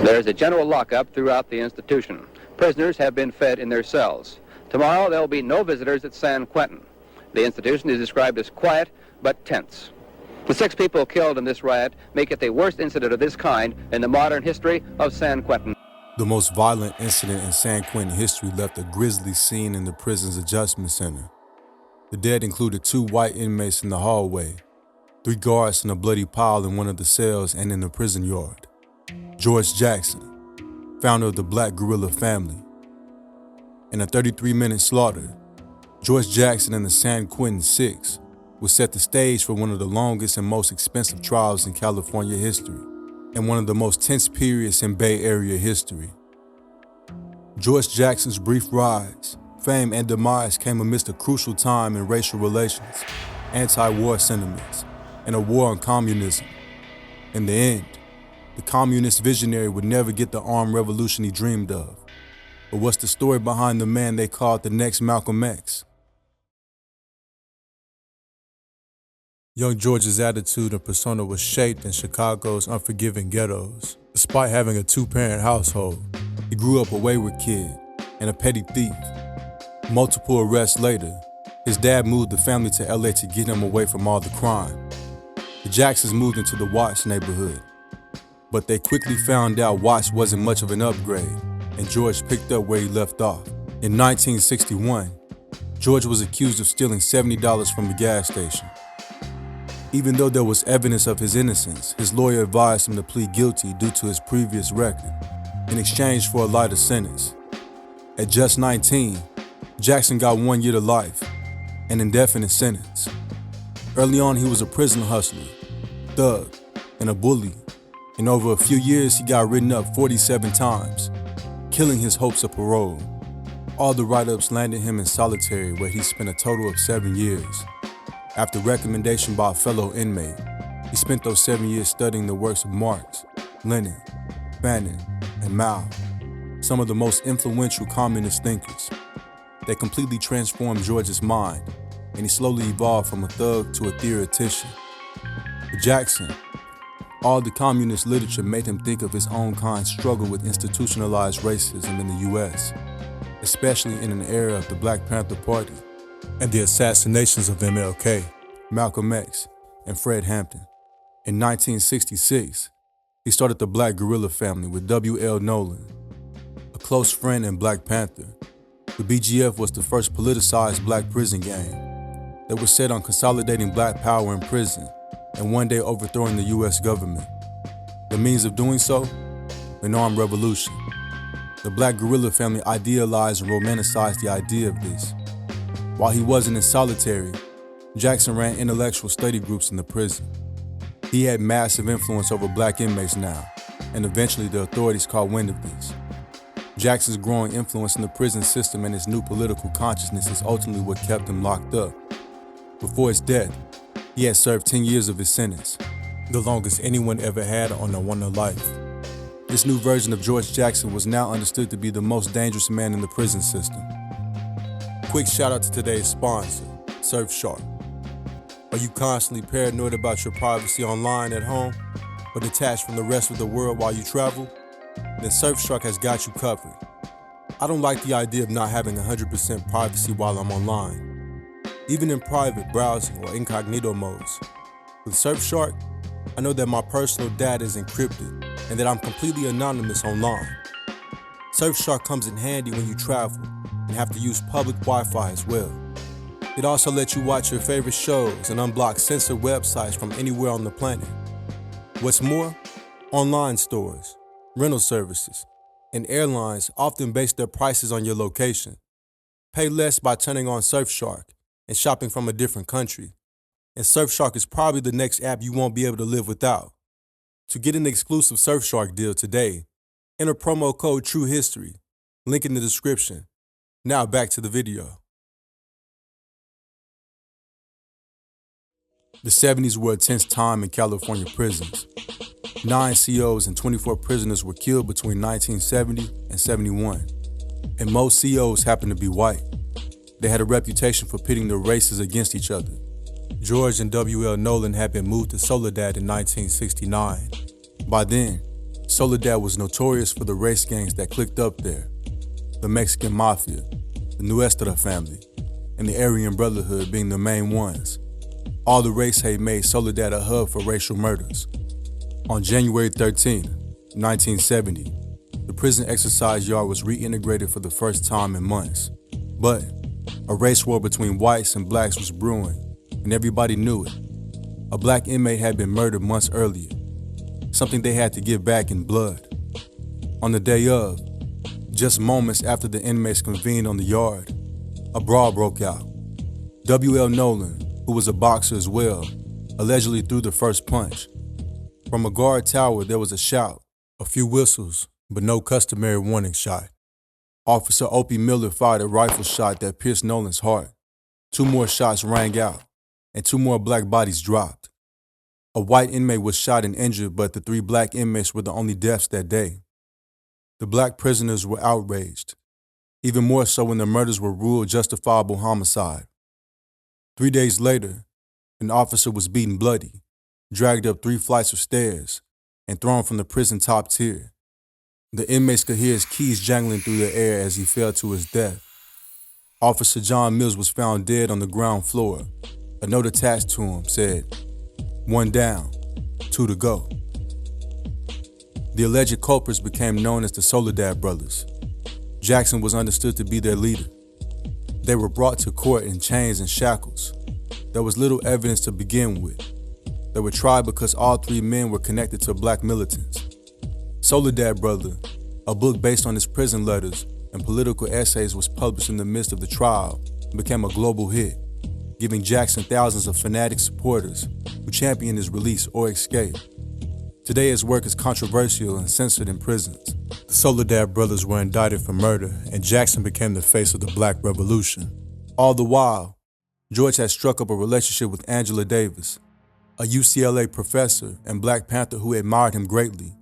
There's a general lockup throughout the institution. Prisoners have been fed in their cells. Tomorrow there will be no visitors at San Quentin. The institution is described as quiet but tense. The 6 people killed in this riot make it the worst incident of this kind in the modern history of San Quentin. The most violent incident in San Quentin history left a grisly scene in the prison's adjustment center. The dead included 2 white inmates in the hallway, 3 guards in a bloody pile in one of the cells and in the prison yard. George Jackson, founder of the Black Guerrilla Family. In a 33-minute slaughter, George Jackson and the San Quentin 6 would set the stage for one of the longest and most expensive trials in California history, and one of the most tense periods in Bay Area history. George Jackson's brief rise, fame, and demise came amidst a crucial time in racial relations, anti-war sentiments, and a war on communism. In the end, the communist visionary would never get the armed revolution he dreamed of. But what's the story behind the man they called the next Malcolm X? Young George's attitude and persona was shaped in Chicago's unforgiving ghettos. Despite having a 2-parent household, he grew up a wayward kid and a petty thief. Multiple arrests later, his dad moved the family to LA to get him away from all the crime. The Jacksons moved into the Watts neighborhood, but they quickly found out Watts wasn't much of an upgrade, and George picked up where he left off. In 1961, George was accused of stealing $70 from a gas station. Even though there was evidence of his innocence, his lawyer advised him to plead guilty due to his previous record, in exchange for a lighter sentence. At just 19, Jackson got 1 year to life, an indefinite sentence. Early on, he was a prison hustler, thug, and a bully. And over a few years, he got written up 47 times, killing his hopes of parole. All the write-ups landed him in solitary, where he spent a total of 7 years. After recommendation by a fellow inmate, he spent those 7 years studying the works of Marx, Lenin, Fanon, and Mao, some of the most influential communist thinkers. They completely transformed George's mind, and he slowly evolved from a thug to a theoretician. For Jackson, all the communist literature made him think of his own kind's struggle with institutionalized racism in the U.S., especially in an era of the Black Panther Party and the assassinations of MLK, Malcolm X, and Fred Hampton. In 1966, he started the Black Guerrilla Family with W.L. Nolan, a close friend in Black Panther. The BGF was the first politicized black prison gang that was set on consolidating black power in prison and one day overthrowing the U.S. government. The means of doing so? An armed revolution. The Black Guerrilla Family idealized and romanticized the idea of this. While he wasn't in solitary, Jackson ran intellectual study groups in the prison. He had massive influence over black inmates now, and eventually the authorities caught wind of this. Jackson's growing influence in the prison system and his new political consciousness is ultimately what kept him locked up. Before his death, he had served 10 years of his sentence, the longest anyone ever had on a one life. This new version of George Jackson was now understood to be the most dangerous man in the prison system. Quick shout out to today's sponsor, Surfshark. Are you constantly paranoid about your privacy online at home, or detached from the rest of the world while you travel? Then Surfshark has got you covered. I don't like the idea of not having 100% privacy while I'm online, even in private browsing or incognito modes. With Surfshark, I know that my personal data is encrypted and that I'm completely anonymous online. Surfshark comes in handy when you travel and have to use public Wi-Fi as well. It also lets you watch your favorite shows and unblock censored websites from anywhere on the planet. What's more, online stores, rental services, and airlines often base their prices on your location. Pay less by turning on Surfshark and shopping from a different country. And Surfshark is probably the next app you won't be able to live without. To get an exclusive Surfshark deal today, enter promo code TRUEHISTORY, link in the description. Now back to the video. The 70s were a tense time in California prisons. 9 COs and 24 prisoners were killed between 1970 and 71, and most COs happened to be white. They had a reputation for pitting their races against each other. George and W.L. Nolan had been moved to Soledad in 1969. By then, Soledad was notorious for the race gangs that clicked up there, the Mexican Mafia, the Nuestra family, and the Aryan Brotherhood being the main ones. All the race hate made Soledad a hub for racial murders. On January 13, 1970, the prison exercise yard was reintegrated for the first time in months. But a race war between whites and blacks was brewing, and everybody knew it. A black inmate had been murdered months earlier, something they had to give back in blood. On the day of, just moments after the inmates convened on the yard, a brawl broke out. W.L. Nolan, who was a boxer as well, allegedly threw the first punch. From a guard tower, there was a shout, a few whistles, but no customary warning shot. Officer Opie Miller fired a rifle shot that pierced Nolan's heart. 2 more shots rang out, and 2 more black bodies dropped. A white inmate was shot and injured, but the 3 black inmates were the only deaths that day. The black prisoners were outraged, even more so when the murders were ruled justifiable homicide. 3 days later, an officer was beaten bloody, dragged up 3 flights of stairs, and thrown from the prison top tier. The inmates could hear his keys jangling through the air as he fell to his death. Officer John Mills was found dead on the ground floor. A note attached to him said, "1 down, 2 to go." The alleged culprits became known as the Soledad brothers. Jackson was understood to be their leader. They were brought to court in chains and shackles. There was little evidence to begin with. They were tried because all 3 men were connected to black militants. Soledad Brother, a book based on his prison letters and political essays, was published in the midst of the trial and became a global hit, giving Jackson thousands of fanatic supporters who championed his release or escape. Today his work is controversial and censored in prisons. The Soledad brothers were indicted for murder, and Jackson became the face of the Black Revolution. All the while, George had struck up a relationship with Angela Davis, a UCLA professor and Black Panther who admired him greatly.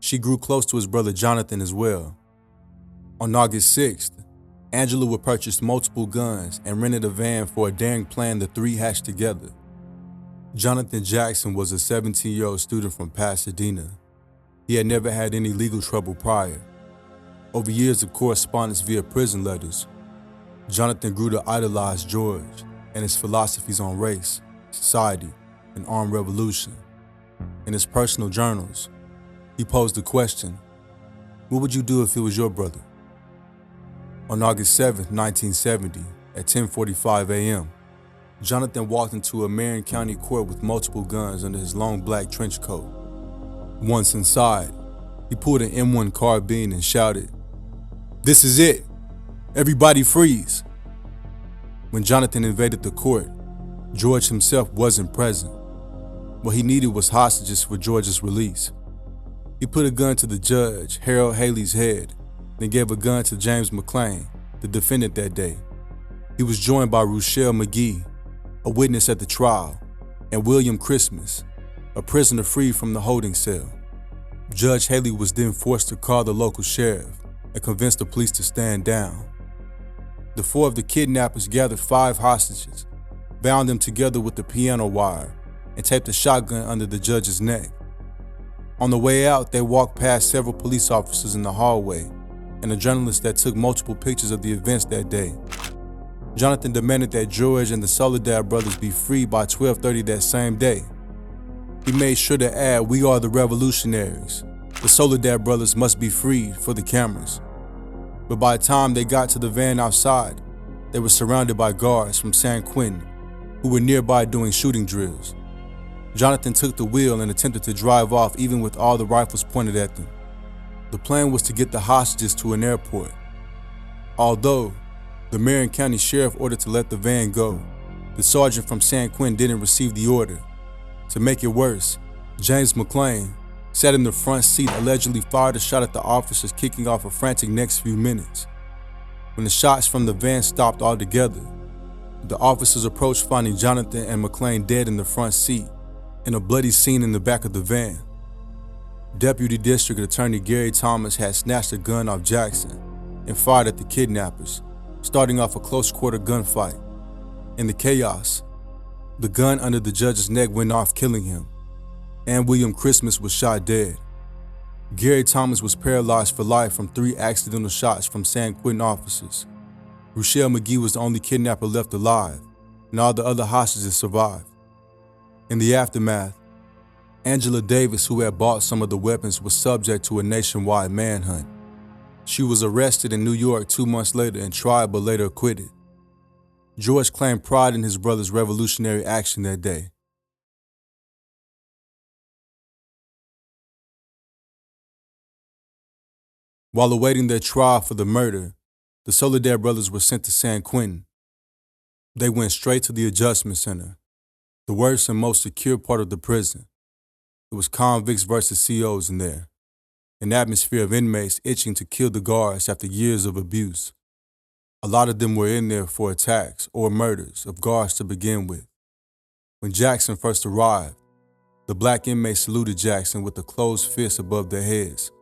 She grew close to his brother Jonathan as well. On August 6th, Angela would purchase multiple guns and rented a van for a daring plan the 3 hatched together. Jonathan Jackson was a 17-year-old student from Pasadena. He had never had any legal trouble prior. Over years of correspondence via prison letters, Jonathan grew to idolize George and his philosophies on race, society, and armed revolution. In his personal journals, he posed the question, "What would you do if it was your brother?" On August 7, 1970, at 10:45 a.m., Jonathan walked into a Marion County court with multiple guns under his long black trench coat. Once inside, he pulled an M1 carbine and shouted, "This is it! Everybody freeze!" When Jonathan invaded the court, George himself wasn't present. What he needed was hostages for George's release. He put a gun to the judge, Harold Haley's head, then gave a gun to James McClain, the defendant that day. He was joined by Rochelle McGee, a witness at the trial, and William Christmas, a prisoner freed from the holding cell. Judge Haley was then forced to call the local sheriff and convince the police to stand down. The 4 of the kidnappers gathered 5 hostages, bound them together with the piano wire, and taped a shotgun under the judge's neck. On the way out, they walked past several police officers in the hallway and a journalist that took multiple pictures of the events that day. Jonathan demanded that George and the Soledad brothers be freed by 12:30 that same day. He made sure to add, "We are the revolutionaries. The Soledad brothers must be freed for the cameras." But by the time they got to the van outside, they were surrounded by guards from San Quentin who were nearby doing shooting drills. Jonathan took the wheel and attempted to drive off even with all the rifles pointed at them. The plan was to get the hostages to an airport. Although the Marion County Sheriff ordered to let the van go, the sergeant from San Quentin didn't receive the order. To make it worse, James McClain sat in the front seat, allegedly fired a shot at the officers, kicking off a frantic next few minutes. When the shots from the van stopped altogether, the officers approached, finding Jonathan and McClain dead in the front seat and a bloody scene in the back of the van. Deputy District Attorney Gary Thomas had snatched a gun off Jackson and fired at the kidnappers, starting off a close-quarter gunfight. In the chaos, the gun under the judge's neck went off, killing him, and William Christmas was shot dead. Gary Thomas was paralyzed for life from 3 accidental shots from San Quentin officers. Rochelle McGee was the only kidnapper left alive, and all the other hostages survived. In the aftermath, Angela Davis, who had bought some of the weapons, was subject to a nationwide manhunt. She was arrested in New York 2 months later and tried but later acquitted. George claimed pride in his brother's revolutionary action that day. While awaiting their trial for the murder, the Soledad brothers were sent to San Quentin. They went straight to the Adjustment Center, the worst and most secure part of the prison. It was convicts versus COs in there, an atmosphere of inmates itching to kill the guards after years of abuse. A lot of them were in there for attacks or murders of guards to begin with. When Jackson first arrived, the black inmates saluted Jackson with a closed fist above their heads,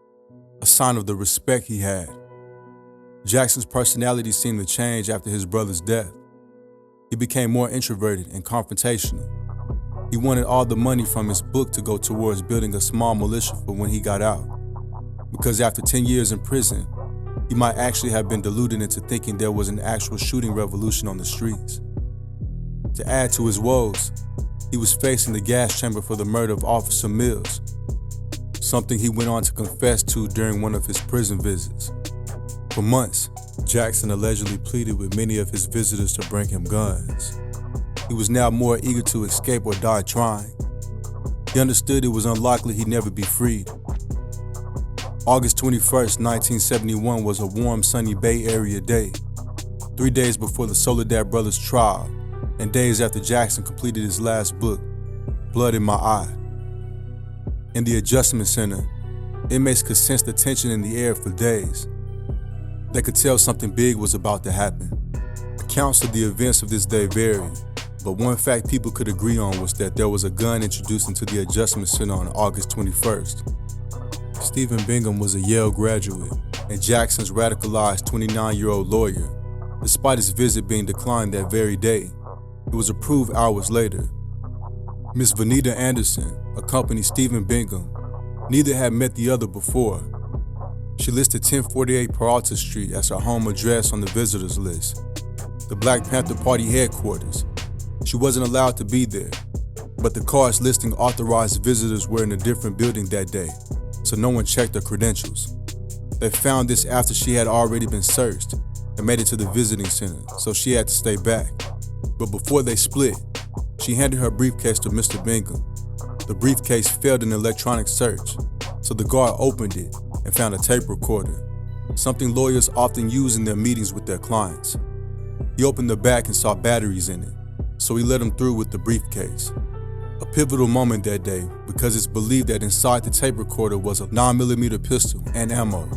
a sign of the respect he had. Jackson's personality seemed to change after his brother's death. He became more introverted and confrontational. He wanted all the money from his book to go towards building a small militia for when he got out, because after 10 years in prison, he might actually have been deluded into thinking there was an actual shooting revolution on the streets. To add to his woes, he was facing the gas chamber for the murder of Officer Mills, something he went on to confess to during one of his prison visits. For months, Jackson allegedly pleaded with many of his visitors to bring him guns. He was now more eager to escape or die trying. He understood it was unlikely he'd never be freed. August 21st, 1971 was a warm, sunny Bay Area day, 3 days before the Soledad brothers' trial, and days after Jackson completed his last book, Blood in My Eye. In the Adjustment Center, inmates could sense the tension in the air for days. They could tell something big was about to happen. Accounts of the events of this day varied, but one fact people could agree on was that there was a gun introduced into the Adjustment Center on August 21st. Stephen Bingham was a Yale graduate and Jackson's radicalized 29-year-old lawyer. Despite his visit being declined that very day, it was approved hours later. Miss Vanita Anderson accompanied Stephen Bingham. Neither had met the other before. She listed 1048 Peralta Street as her home address on the visitors list, the Black Panther Party headquarters. She wasn't allowed to be there, but the cards listing authorized visitors were in a different building that day, so no one checked her credentials. They found this after she had already been searched and made it to the visiting center, so she had to stay back. But before they split, she handed her briefcase to Mr. Bingham. The briefcase failed an electronic search, so the guard opened it and found a tape recorder, something lawyers often use in their meetings with their clients. He opened the back and saw batteries in it, so he let him through with the briefcase. A pivotal moment that day because it's believed that inside the tape recorder was a 9mm pistol and ammo.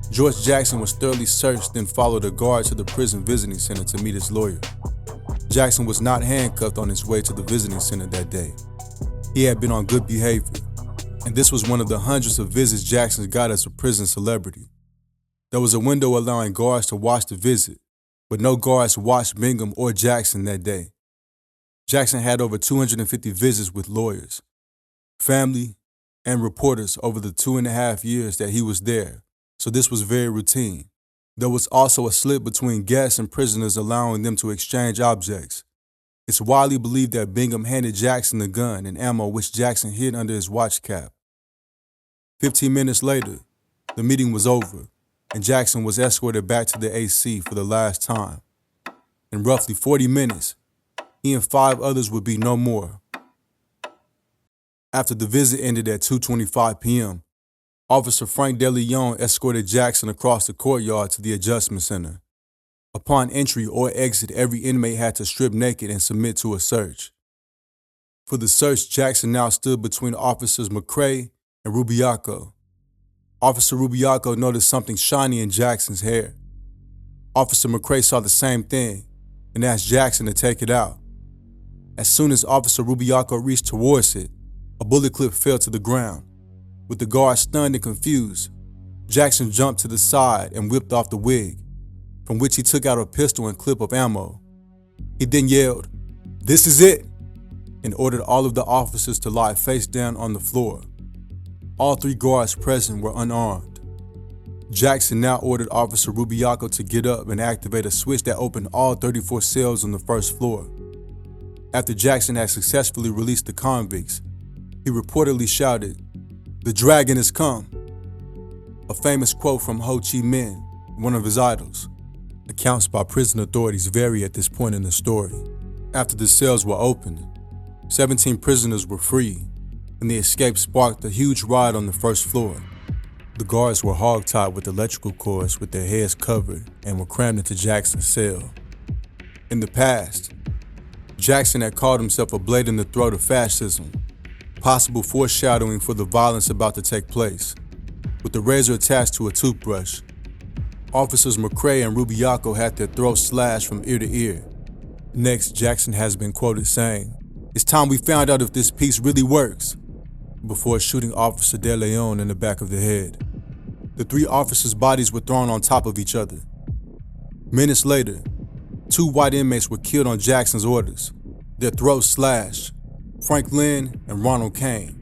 George Jackson was thoroughly searched, then followed a guard to the prison visiting center to meet his lawyer. Jackson was not handcuffed on his way to the visiting center that day. He had been on good behavior, and this was one of the hundreds of visits Jackson got as a prison celebrity. There was a window allowing guards to watch the visit, but no guards watched Bingham or Jackson that day. Jackson had over 250 visits with lawyers, family, and reporters over the 2.5 years that he was there, so this was very routine. There was also a slip between guests and prisoners allowing them to exchange objects. It's widely believed that Bingham handed Jackson the gun and ammo which Jackson hid under his watch cap. 15 minutes later, the meeting was over, and Jackson was escorted back to the AC for the last time. In roughly 40 minutes, he and 5 others would be no more. After the visit ended at 2:25 p.m., Officer Frank DeLeon escorted Jackson across the courtyard to the Adjustment Center. Upon entry or exit, every inmate had to strip naked and submit to a search. For the search, Jackson now stood between Officers McCrae and Rubiaco. Officer Rubiaco noticed something shiny in Jackson's hair. Officer McCrae saw the same thing and asked Jackson to take it out. As soon as Officer Rubiaco reached towards it, a bullet clip fell to the ground. With the guard stunned and confused, Jackson jumped to the side and whipped off the wig, from which he took out a pistol and clip of ammo. He then yelled, "This is it," and ordered all of the officers to lie face down on the floor. All 3 guards present were unarmed. Jackson now ordered Officer Rubiaco to get up and activate a switch that opened all 34 cells on the first floor. After Jackson had successfully released the convicts, he reportedly shouted, "The dragon has come," a famous quote from Ho Chi Minh, one of his idols. Accounts by prison authorities vary at this point in the story. After the cells were opened, 17 prisoners were free, and the escape sparked a huge riot on the first floor. The guards were hogtied with electrical cords with their heads covered and were crammed into Jackson's cell. In the past, Jackson had called himself a blade in the throat of fascism, possible foreshadowing for the violence about to take place. With the razor attached to a toothbrush, Officers McCrae and Rubiaco had their throats slashed from ear to ear. Next, Jackson has been quoted saying, "It's time we found out if this piece really works," before shooting Officer De Leon in the back of the head. The 3 officers' bodies were thrown on top of each other. Minutes later, 2 white inmates were killed on Jackson's orders, their throats slashed, Frank Lynn and Ronald Kane.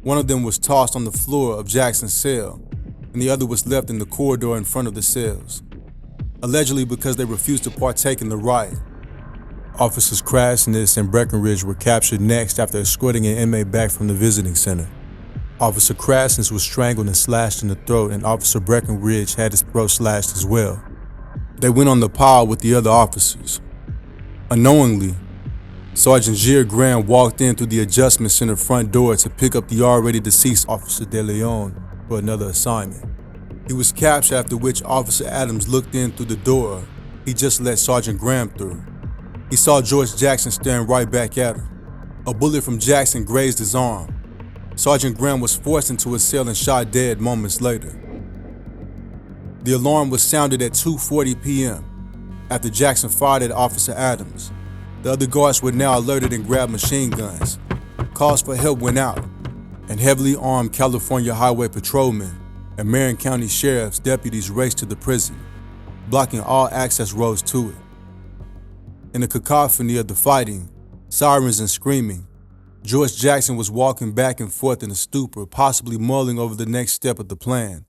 One of them was tossed on the floor of Jackson's cell, and the other was left in the corridor in front of the cells, allegedly because they refused to partake in the riot. Officers Krasness and Breckenridge were captured next after escorting an inmate back from the visiting center. Officer Krasness was strangled and slashed in the throat, and Officer Breckenridge had his throat slashed as well. They went on the pile with the other officers. Unknowingly, Sergeant Gere Graham walked in through the adjustment center front door to pick up the already deceased Officer De Leon for another assignment. He was captured, after which Officer Adams looked in through the door he just let Sergeant Graham through. He saw George Jackson staring right back at him. A bullet from Jackson grazed his arm. Sergeant Graham was forced into a cell and shot dead moments later. The alarm was sounded at 2:40 p.m. after Jackson fired at Officer Adams. The other guards were now alerted and grabbed machine guns. Calls for help went out, and heavily armed California Highway patrolmen and Marion County Sheriff's deputies raced to the prison, blocking all access roads to it. In the cacophony of the fighting, sirens and screaming, George Jackson was walking back and forth in a stupor, possibly mulling over the next step of the plan.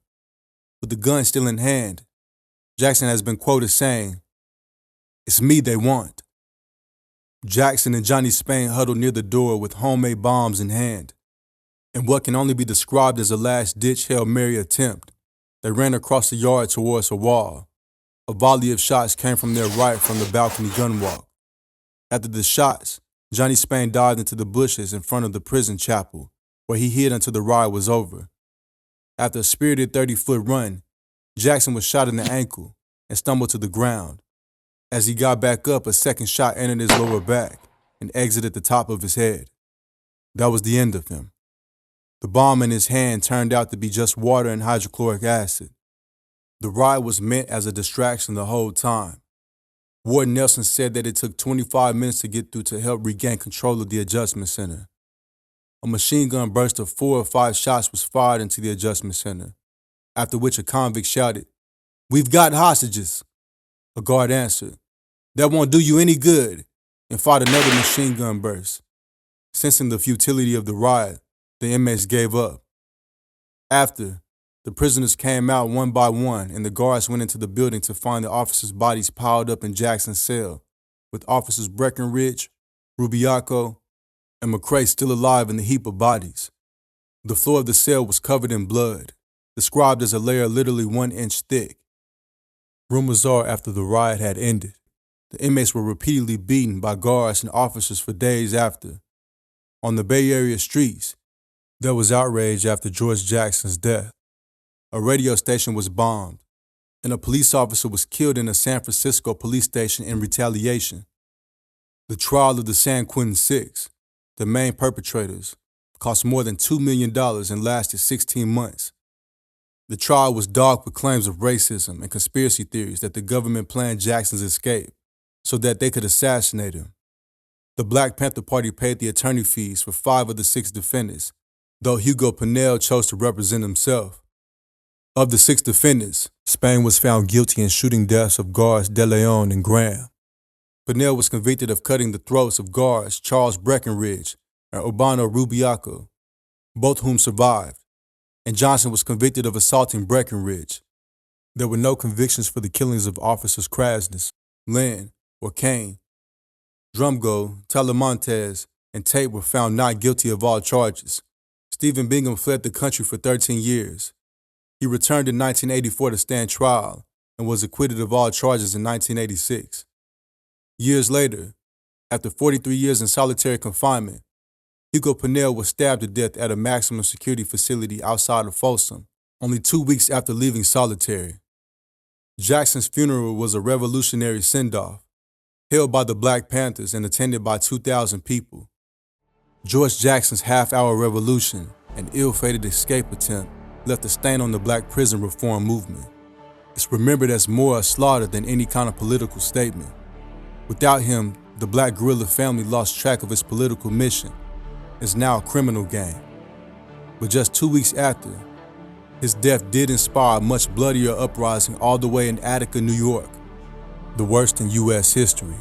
With the gun still in hand, Jackson has been quoted saying, "It's me they want." Jackson and Johnny Spain huddled near the door with homemade bombs in hand. In what can only be described as a last-ditch Hail Mary attempt, they ran across the yard towards a wall. A volley of shots came from their right from the balcony gunwalk. After the shots, Johnny Spain dived into the bushes in front of the prison chapel, where he hid until the riot was over. After a spirited 30-foot run, Jackson was shot in the ankle and stumbled to the ground. As he got back up, a second shot entered his lower back and exited the top of his head. That was the end of him. The bomb in his hand turned out to be just water and hydrochloric acid. The riot was meant as a distraction the whole time. Warden Nelson said that it took 25 minutes to get through to help regain control of the adjustment center. A machine gun burst of 4 or 5 shots was fired into the adjustment center, after which a convict shouted, "We've got hostages." A guard answered, "That won't do you any good," and fired another machine gun burst. Sensing the futility of the riot, the inmates gave up. After, the prisoners came out one by one, and the guards went into the building to find the officers' bodies piled up in Jackson's cell, with Officers Breckenridge, Rubiaco, and McCrae still alive in the heap of bodies. The floor of the cell was covered in blood, described as a layer literally 1 inch thick. Rumors are after the riot had ended, the inmates were repeatedly beaten by guards and officers for days after. On the Bay Area streets, there was outrage after George Jackson's death. A radio station was bombed, and a police officer was killed in a San Francisco police station in retaliation. The trial of the San Quentin Six, the main perpetrators, cost more than $2 million and lasted 16 months. The trial was dogged with claims of racism and conspiracy theories that the government planned Jackson's escape so that they could assassinate him. The Black Panther Party paid the attorney fees for 5 of the 6 defendants, though Hugo Pinnell chose to represent himself. Of the 6 defendants, Spain was found guilty in shooting deaths of guards De Leon and Graham. Pinnell was convicted of cutting the throats of guards Charles Breckenridge and Urbano Rubiaco, both whom survived. and Johnson was convicted of assaulting Breckenridge. There were no convictions for the killings of officers Krasness, Lynn, or Kane. Drumgo, Talamontes, and Tate were found not guilty of all charges. Stephen Bingham fled the country for 13 years. He returned in 1984 to stand trial and was acquitted of all charges in 1986. Years later, after 43 years in solitary confinement, Hugo Pennell was stabbed to death at a maximum security facility outside of Folsom, only 2 weeks after leaving solitary. Jackson's funeral was a revolutionary send-off, held by the Black Panthers and attended by 2,000 people. George Jackson's half-hour revolution and ill-fated escape attempt left a stain on the Black prison reform movement. It's remembered as more a slaughter than any kind of political statement. Without him, the Black Guerrilla Family lost track of its political mission. It's now a criminal gang. But just 2 weeks after, his death did inspire a much bloodier uprising all the way in Attica, New York, the worst in U.S. history.